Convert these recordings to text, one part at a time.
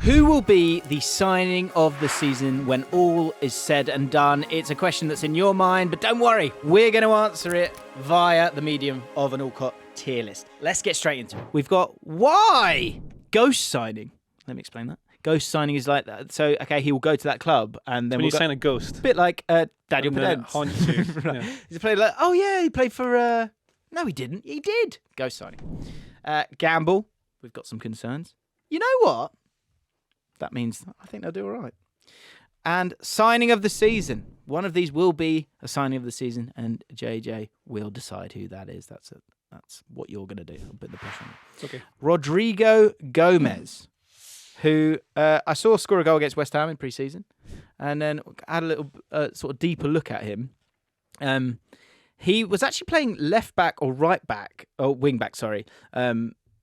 Who will be the signing of the season when all is said and done? It's a question that's in your mind, but don't worry, we're going to answer it via the medium of an Allcott tier list. Let's get straight into it. We've got why ghost signing. Let me explain that. Ghost signing is like that. So, okay, he will go to that club and then when you sign a ghost. A bit like Daniel Pedence. Haunts you. Right. Yeah. He's played like, oh yeah, he played for... No, he didn't. He did. Ghost signing. Gamble. We've got some concerns. You know what? That means I think they'll do all right. And signing of the season. One of these will be a signing of the season, and JJ will decide who that is. That's what you're going to do. I'll put the pressure on you. Okay. Rodrigo Gomez, who I saw score a goal against West Ham in pre-season, and then had a little sort of deeper look at him. He was actually playing left back or right back, or wing back, sorry,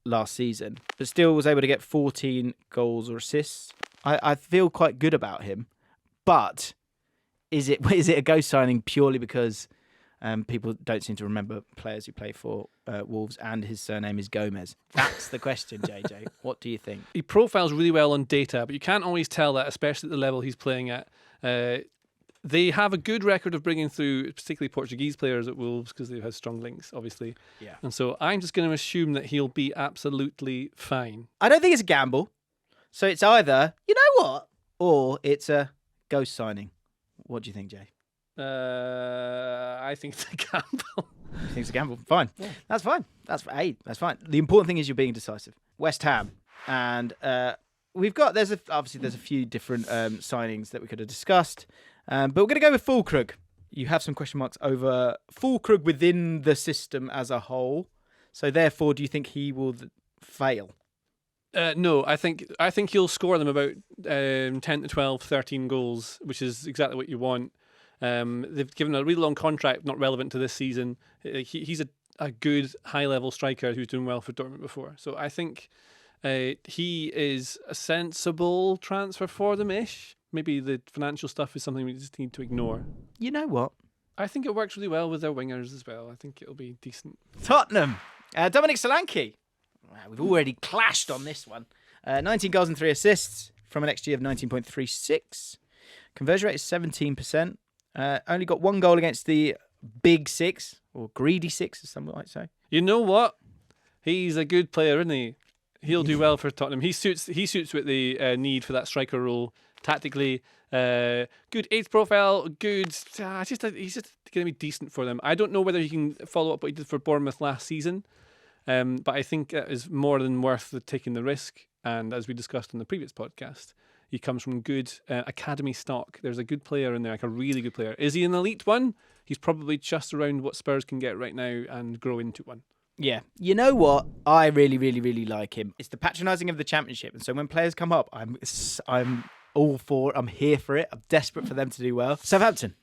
last season, but still was able to get 14 goals or assists. I feel quite good about him, but is it a ghost signing purely because people don't seem to remember players who play for Wolves and his surname is Gomez? That's the question, JJ. What do you think? He profiles really well on data, but you can't always tell that, especially at the level he's playing at. They have a good record of bringing through, particularly Portuguese players at Wolves, because they've had strong links, obviously. Yeah. And so I'm just going to assume that he'll be absolutely fine. I don't think it's a gamble. So it's either, you know what, or it's a ghost signing. What do you think, Jay? I think it's a gamble. You think it's a gamble? Fine. Yeah. That's fine. That's fine. The important thing is you're being decisive. West Ham. And there's a few different signings that we could have discussed. But we're going to go with Fulkrug. You have some question marks over Fulkrug within the system as a whole. So therefore, do you think he will fail? No, I think he'll score them about 10 to 12, 13 goals, which is exactly what you want. They've given a really long contract, not relevant to this season. He's a good high-level striker who's doing well for Dortmund before. So I think he is a sensible transfer for them-ish. Maybe the financial stuff is something we just need to ignore. You know what? I think it works really well with their wingers as well. I think it'll be decent. Tottenham. Dominic Solanke. Wow, we've already clashed on this one. 19 goals and 3 assists from an XG of 19.36. Conversion rate is 17%. Only got 1 goal against the Big Six, or Greedy Six, as some might say. You know what? He's a good player, isn't he? He'll do well for Tottenham. He suits with the need for that striker role. Tactically, good age profile, good. He's just going to be decent for them. I don't know whether he can follow up what he did for Bournemouth last season, but I think it is more than worth taking the risk. And as we discussed in the previous podcast, he comes from good academy stock. There's a good player in there, like a really good player. Is he an elite one? He's probably just around what Spurs can get right now and grow into one. Yeah. You know what? I really, really, really like him. It's the patronising of the Championship. And so when players come up, I'm all for it. I'm here for it. I'm desperate for them to do well. Southampton.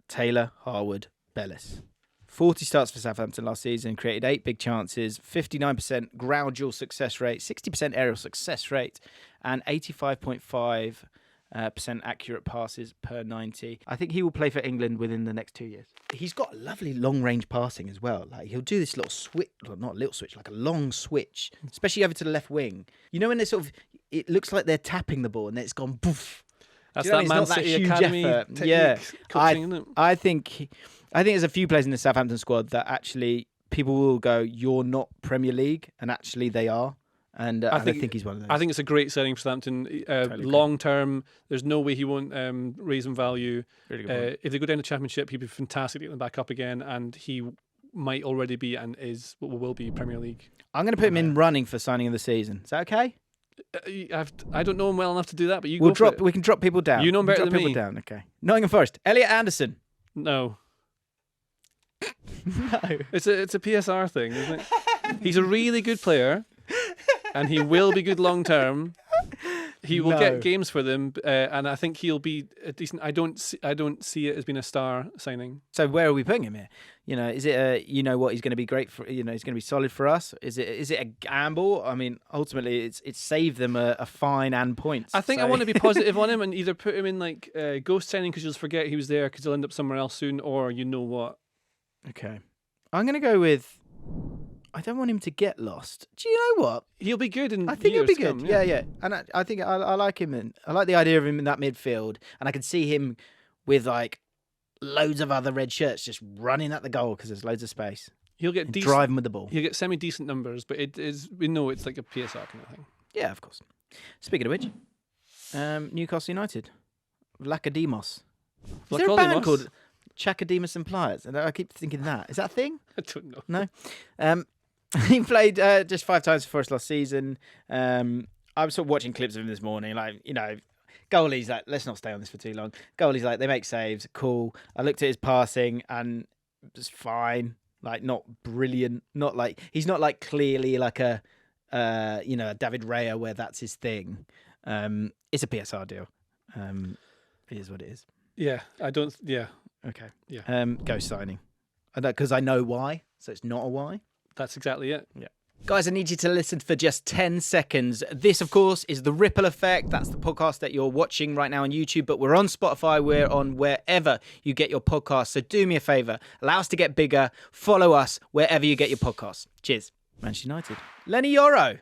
Taylor, Harwood, Bellis. 40 starts for Southampton last season, created 8 big chances, 59% ground duel success rate, 60% aerial success rate, and 85.5% accurate passes per 90. I think he will play for England within the next 2 years. He's got lovely long-range passing as well. Like he'll do this little switch, well, not a little switch, like a long switch, especially over to the left wing. You know when they it looks like they're tapping the ball and then it's gone poof. That's that Man City Academy coaching, isn't it? I think there's a few players in the Southampton squad that actually people will go, you're not Premier League, and actually they are. And I think he's one of those. I think it's a great signing for Southampton. Long term, there's no way he won't raise in value. Really good point. If they go down to Championship, he'd be fantastic to get them back up again, and he might already be and is what will be Premier League. I'm going to put him in running for signing of the season. Is that okay? I don't know him well enough to do that, but We can drop people down. You know him better than me. Down. Okay. Nottingham Forest. Elliot Anderson. No. No. It's a PSR thing, isn't it? He's a really good player, and he will be good long term. He will get games for them, and I think he'll be a decent. I don't see it as being a star signing. So where are we putting him here? You know, is it he's going to be great for? He's going to be solid for us. Is it a gamble? I mean, ultimately, it's saved them a fine and points. I think I want to be positive on him and either put him in like ghost signing because you'll just forget he was there because he'll end up somewhere else soon, or you know what. Okay, I'm going to go with. I don't want him to get lost. Do you know what? He'll be good in I think he'll years be to good. come, Yeah. And I think I like him. And I like the idea of him in that midfield. And I can see him with like loads of other red shirts just running at the goal because there's loads of space. He'll get driving with the ball. He'll get semi-decent numbers, but we know it's like a PSR kind of thing. Yeah, of course. Speaking of which, Newcastle United, Lacademos. Is there a band called Chakademus and Pliers? And I keep thinking that. Is that a thing? I don't know. No. He played just 5 times for us last season. I was sort of watching clips of him this morning. Like, goalies, like, let's not stay on this for too long. Goalies, like, they make saves. Cool. I looked at his passing and it was fine. Like, not brilliant. Not like, he's not like clearly like a David Raya where that's his thing. It's a PSR deal. It is what it is. Yeah, yeah. Okay. Yeah. Ghost signing. Because I know why, so it's not a why. That's exactly it. Yeah. Guys, I need you to listen for just 10 seconds. This, of course, is The Ripple Effect. That's the podcast that you're watching right now on YouTube, but we're on Spotify. We're on wherever you get your podcasts. So do me a favour. Allow us to get bigger. Follow us wherever you get your podcasts. Cheers. Manchester United. Lenny Yoro.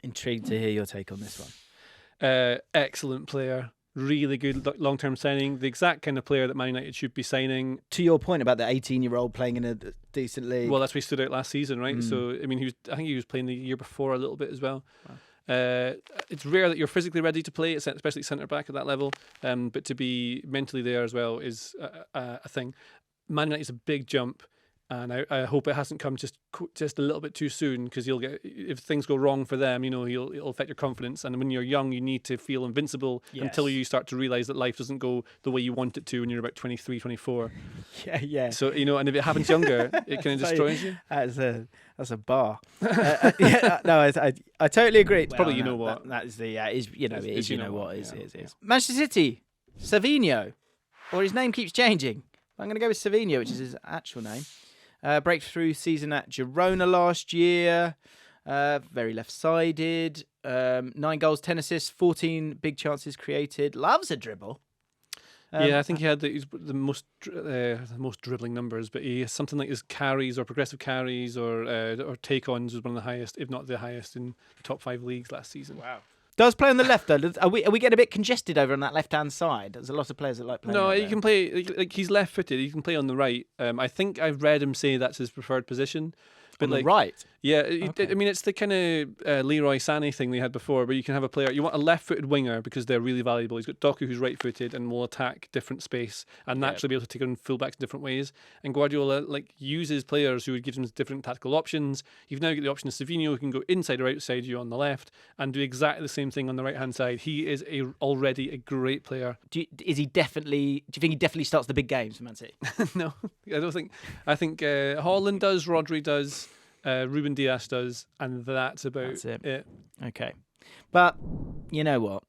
Intrigued to hear your take on this one. Excellent player. Really good long-term signing. The exact kind of player that Man United should be signing. To your point about the 18-year-old playing in a decent league. Well, that's why he stood out last season, right? So, I mean, I think he was playing the year before a little bit as well. Wow. It's rare that you're physically ready to play, especially centre-back at that level. But to be mentally there as well is a thing. Man United's a big jump. And I hope it hasn't come just a little bit too soon, because you'll get, if things go wrong for them, it'll affect your confidence. And when you're young, you need to feel invincible until you start to realise that life doesn't go the way you want it to when you're about 23, 24. Yeah. So, and if it happens younger, it kind of destroys you. That's a bar. I totally agree. It's probably what. That is the, is what. Is. Manchester City, Savinho, or his name keeps changing. I'm going to go with Savinho, which is his actual name. Breakthrough season at Girona last year. Very left-sided. 9 goals, 10 assists, 14 big chances created. Loves a dribble. I think he had the most dribbling numbers, but he has something like his carries or progressive carries or take-ons was one of the highest, if not the highest, in top 5 leagues last season. Wow. Does play on the left though? Are we getting a bit congested over on that left-hand side? There's a lot of players that like playing. No, he can play. Like he's left-footed. He can play on the right. I think I've read him say that's his preferred position. But on the right? Yeah, okay. I mean, it's the kind of Leroy Sané thing they had before, where you can have a player, you want a left-footed winger because they're really valuable. He's got Doku, who's right-footed and will attack different space and naturally be able to take on fullbacks in different ways. And Guardiola uses players who gives him different tactical options. You've now got the option of Savinho, who can go inside or outside you on the left and do exactly the same thing on the right-hand side. He is already a great player. Do you think he definitely starts the big games for Man City? No, I don't think. I think Haaland does, Rodri does. Ruben Dias does, and that's about it. Okay. But you know what?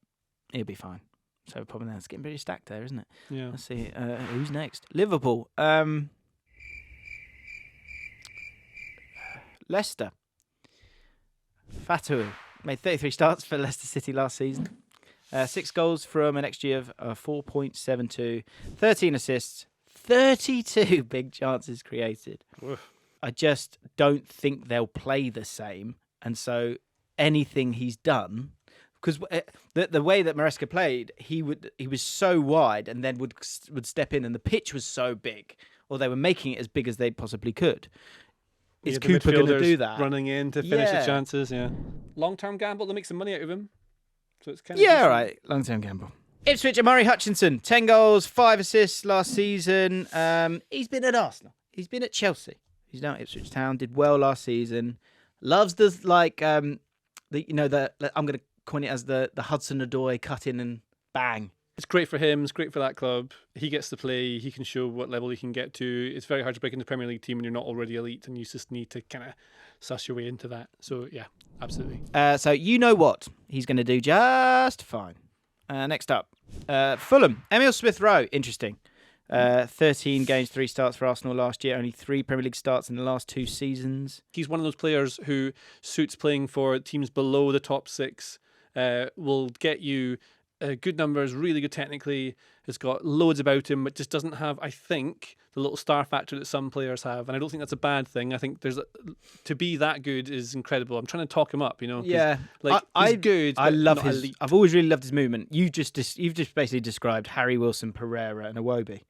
He'll be fine. So probably that's getting pretty stacked there, isn't it? Yeah. Let's see. Who's next? Liverpool. Leicester. Fatou made 33 starts for Leicester City last season. 6 goals from an XG of 4.72. 13 assists. 32 big chances created. Oof. I just don't think they'll play the same. And so anything he's done, because the way that Maresca played, he was so wide and then would step in, and the pitch was so big, or they were making it as big as they possibly could. Is Cooper going to do that? Running in to finish the chances, yeah. Long-term gamble to make some money out of him. So it's kind of decent. Right. Long-term gamble. Ipswich, Amari Hutchinson, 10 goals, 5 assists last season. He's been at Arsenal. He's been at Chelsea. He's now at Ipswich Town. Did well last season. Loves the I'm going to coin it as the Hudson-Odoi cut in and bang. It's great for him. It's great for that club. He gets to play. He can show what level he can get to. It's very hard to break into the Premier League team when you're not already elite, and you just need to kind of suss your way into that. So yeah, absolutely. So you know what he's going to do just fine. Next up, Fulham. Emile Smith-Rowe. Interesting. 13 games, 3 starts for Arsenal last year. Only 3 Premier League starts in the last 2 seasons. He's one of those players who suits playing for teams below the top 6. Will get you good numbers, really good technically, has got loads about him, but just doesn't have, I think, the little star factor that some players have. And I don't think that's a bad thing. I think to be that good is incredible. I'm trying to talk him up, you know. Yeah, he's good. I but love not his. elite. I've always really loved his movement. You've just basically described Harry Wilson, Pereira, and Iwobi,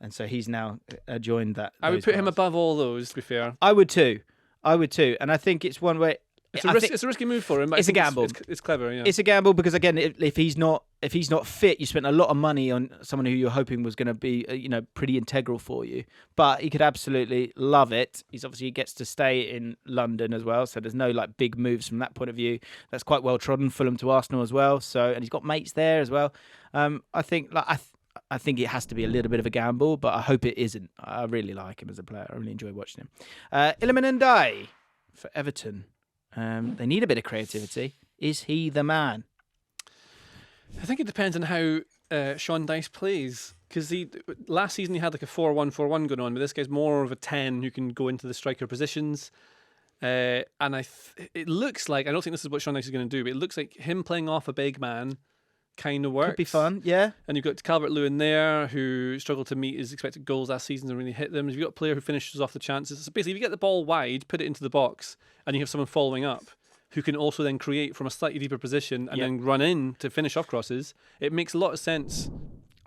and so he's now joined that. I would those put him guys. above all those. To be fair, I would too, and I think it's one way. it's a risky move for him. But It's I a think gamble. It's clever. Yeah. It's a gamble because again, if he's not fit, you spent a lot of money on someone who you're hoping was going to be pretty integral for you. But he could absolutely love it. He gets to stay in London as well, so there's no like big moves from that point of view. That's quite well trodden. Fulham to Arsenal as well. So and he's got mates there as well. I think I think it has to be a little bit of a gamble, but I hope it isn't. I really like him as a player. I really enjoy watching him. Iliman Ndiaye for Everton. They need a bit of creativity. Is he the man? I think it depends on how Sean Dyche plays. Because last season he had like a 4-1-4-1 going on, but this guy's more of a 10 who can go into the striker positions. And it looks like, I don't think this is what Sean Dyche is going to do, but it looks like him playing off a big man kind of works. Could be fun, yeah. And you've got Calvert-Lewin there who struggled to meet his expected goals last season and really hit them. You've got a player who finishes off the chances. So basically, if you get the ball wide, put it into the box, and you have someone following up who can also then create from a slightly deeper position and then run in to finish off crosses, it makes a lot of sense.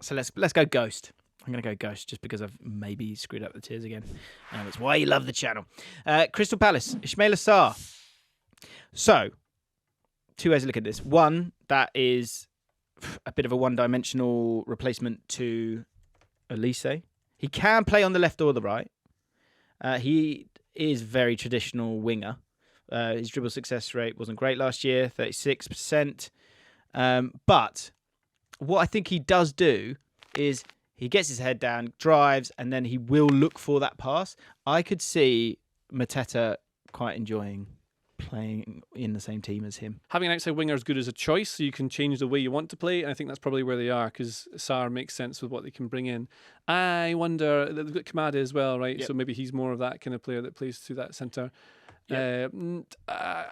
So let's go Ghost. I'm going to go Ghost just because I've maybe screwed up the tiers again. It's why you love the channel. Crystal Palace, Ismail Assar. So, two ways to look at this. One, that is a bit of a one-dimensional replacement to Elise. He can play on the left or the right. He is very traditional winger. His dribble success rate wasn't great last year, 36%. But what I think he does do is he gets his head down, drives, and then he will look for that pass. I could see Mateta quite enjoying playing in the same team as him. Having an outside winger is good as a choice, so you can change the way you want to play, and I think that's probably where they are, because Sarr makes sense with what they can bring in. I wonder, they've got Kamada as well, right? Yep. So maybe he's more of that kind of player that plays through that centre. Yep. I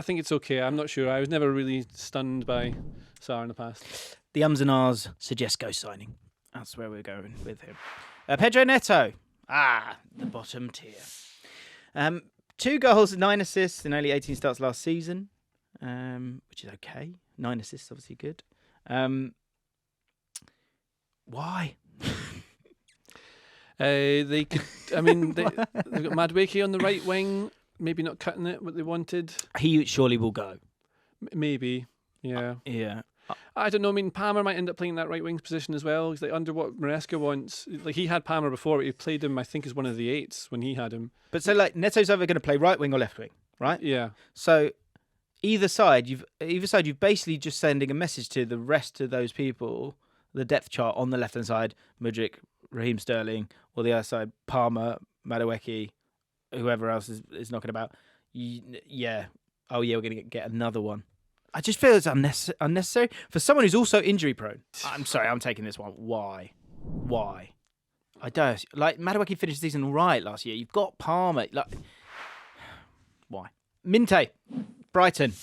think it's okay. I'm not sure. I was never really stunned by Sarr in the past. The ums and ahs suggest Ghost signing. That's where we're going with him. Pedro Neto. The bottom tier. 2 goals, 9 assists in only 18 starts last season, which is okay. 9 assists, obviously good. Why? They could. I mean, they've got Madueke on the right wing. Maybe not cutting it what they wanted. He surely will go. Maybe. Yeah. Yeah. I don't know. I mean, Palmer might end up playing that right wing position as well. He's like under what Maresca wants. Like he had Palmer before, but he played him, I think, as one of the 8s when he had him. But so like Neto's either going to play right wing or left wing, right? Yeah. So either side, you've basically just sending a message to the rest of those people. The depth chart on the left hand side, Mudryk, Raheem Sterling, or the other side, Palmer, Madueke, whoever else is knocking about. Yeah. Oh yeah, we're going to get another one. I just feel it's unnecessary for someone who's also injury prone. I'm sorry, I'm taking this one. Why? I don't like Madueke finished the season all right last year. You've got Palmer. Why? Minte, Brighton,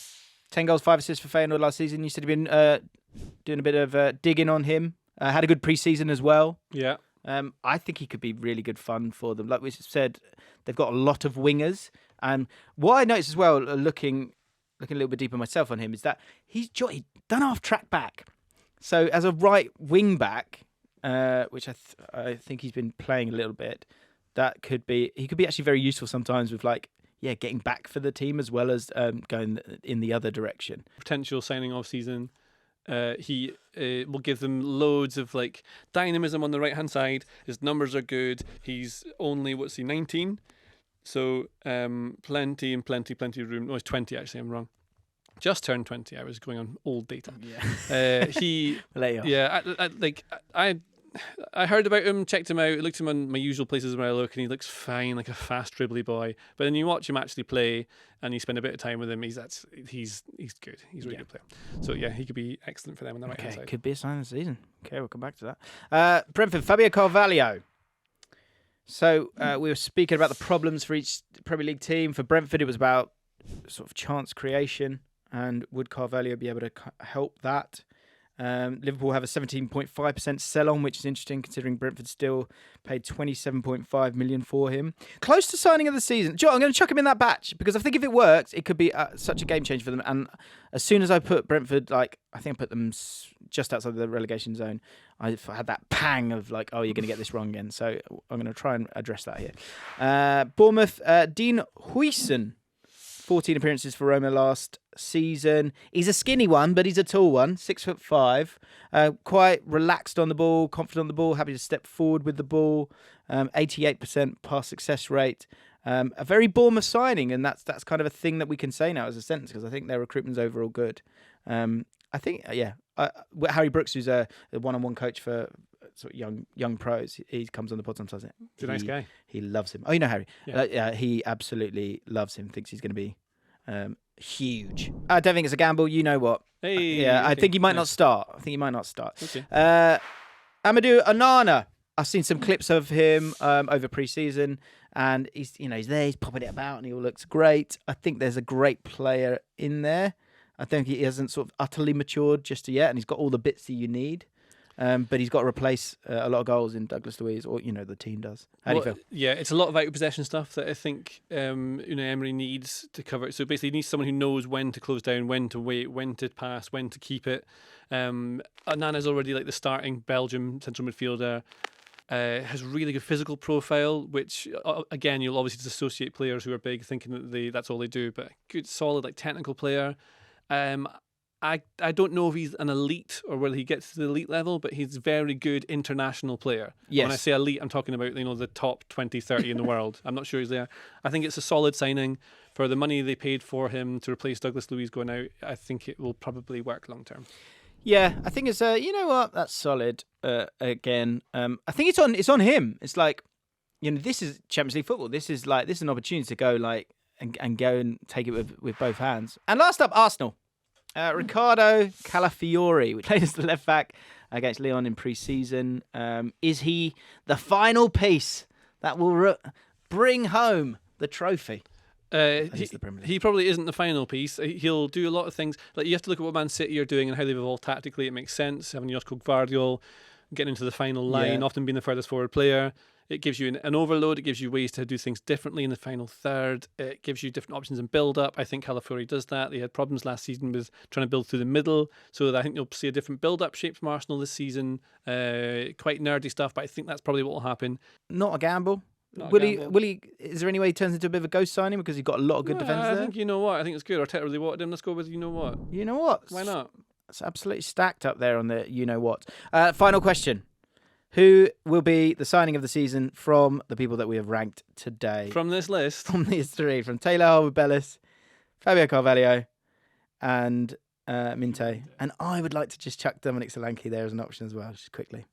10 goals, 5 assists for Feyenoord last season. You said you've been doing a bit of digging on him. Had a good pre-season as well. Yeah. I think he could be really good fun for them. Like we said, they've got a lot of wingers. And what I noticed as well, looking a little bit deeper myself on him, is that he's done half track back. So as a right wing back, which I think he's been playing a little bit, he could be actually very useful sometimes with getting back for the team as well as going in the other direction. Potential signing off season. He will give them loads of dynamism on the right hand side. His numbers are good. He's only 19. So plenty room. No, he's 20 actually. I'm wrong. Just turned 20. I was going on old data. Yeah. I heard about him, checked him out, looked him on my usual places where I look, and he looks fine, like a fast dribbly boy. But then you watch him actually play, and you spend a bit of time with him. He's good. He's a really good player. So yeah, he could be excellent for them on the right hand side. Could be a sign of the season. Okay, we'll come back to that. Brentford, Fabio Carvalho. So we were speaking about the problems for each Premier League team. For Brentford, it was about sort of chance creation. And would Carvalho be able to help that? Liverpool have a 17.5% sell-on, which is interesting considering Brentford still paid 27.5 million for him. Close to signing of the season. Joe, I'm going to chuck him in that batch because I think if it works, it could be such a game changer for them. And as soon as I put Brentford, I think I put them just outside the relegation zone, I had that pang of you're going to get this wrong again. So I'm going to try and address that here. Bournemouth, Dean Huijsen. 14 appearances for Roma last season. He's a skinny one, but he's a tall one, 6'5". Quite relaxed on the ball, confident on the ball, happy to step forward with the ball. 88% pass success rate. A very Bournemouth signing, and that's kind of a thing that we can say now as a sentence because I think their recruitment's overall good. I think, Harry Brooks, who's a one-on-one coach for sort of young pros, he comes on the pod sometimes. He's a nice guy. He loves him. Oh, you know Harry? Yeah. He absolutely loves him. Thinks he's going to be huge. I don't think it's a gamble. You know what? Hey, okay. I think he might not start. Okay. Amadou Onana. I've seen some clips of him over pre-season, and he's there. He's popping it about, and he all looks great. I think there's a great player in there. I think he hasn't sort of utterly matured just yet, and he's got all the bits that you need. But he's got to replace a lot of goals in Douglas Luiz, or the team does. How do you feel? Yeah, it's a lot of out of possession stuff that I think Emery needs to cover. So basically, he needs someone who knows when to close down, when to wait, when to pass, when to keep it. Onana's already the starting Belgium central midfielder. Has really good physical profile, which again you'll obviously disassociate players who are big, thinking that that's all they do. But good, solid, technical player. I don't know if he's an elite or whether he gets to the elite level, but he's a very good international player. Yes. When I say elite, I'm talking about the top 20, 30 in the world. I'm not sure he's there. I think it's a solid signing for the money they paid for him to replace Douglas Luiz going out. I think it will probably work long term. Yeah, I think it's that's solid. Again, I think it's on him. It's this is Champions League football. This is an opportunity to go and go and take it with both hands. And last up, Arsenal. Ricardo Calafiori, which played as the left back against Lyon in pre-season. Is he the final piece that will bring home the trophy? He probably isn't the final piece. He'll do a lot of things. You have to look at what Man City are doing and how they've evolved tactically. It makes sense having Josko Gvardiol getting into the final line, often being the furthest forward player. It gives you an overload. It gives you ways to do things differently in the final third. It gives you different options in build-up. I think Calafiori does that. They had problems last season with trying to build through the middle. So I think you'll see a different build-up shape from Arsenal this season. Quite nerdy stuff, but I think that's probably what will happen. Not a gamble. Will he? Is there any way he turns into a bit of a ghost signing because he's got a lot of good defenders there? I think I think it's good. Arteta really wanted him. Let's go with you know what. You know what? Why not? It's absolutely stacked up there on the you know what. Final question. Who will be the signing of the season from the people that we have ranked today? From this list? From these three. From Taylor Harwood-Bellis, Fabio Carvalho, and Minte. And I would like to just chuck Dominic Solanke there as an option as well, just quickly.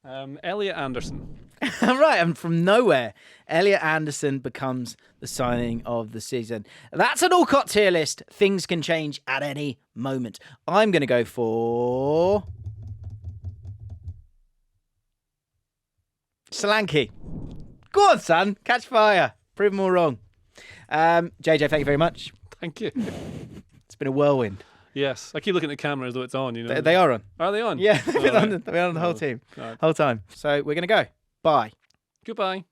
Elliot Anderson. Right, and from nowhere, Elliot Anderson becomes the signing of the season. That's an Allcott tier list. Things can change at any moment. I'm going to go for Solanke. Go on, son. Catch fire. Prove them all wrong. JJ, thank you very much. Thank you. It's been a whirlwind. Yes. I keep looking at the camera as though it's on, They are on. Are they on? Yeah, they've been on the whole team. God. Whole time. So we're going to go. Bye. Goodbye.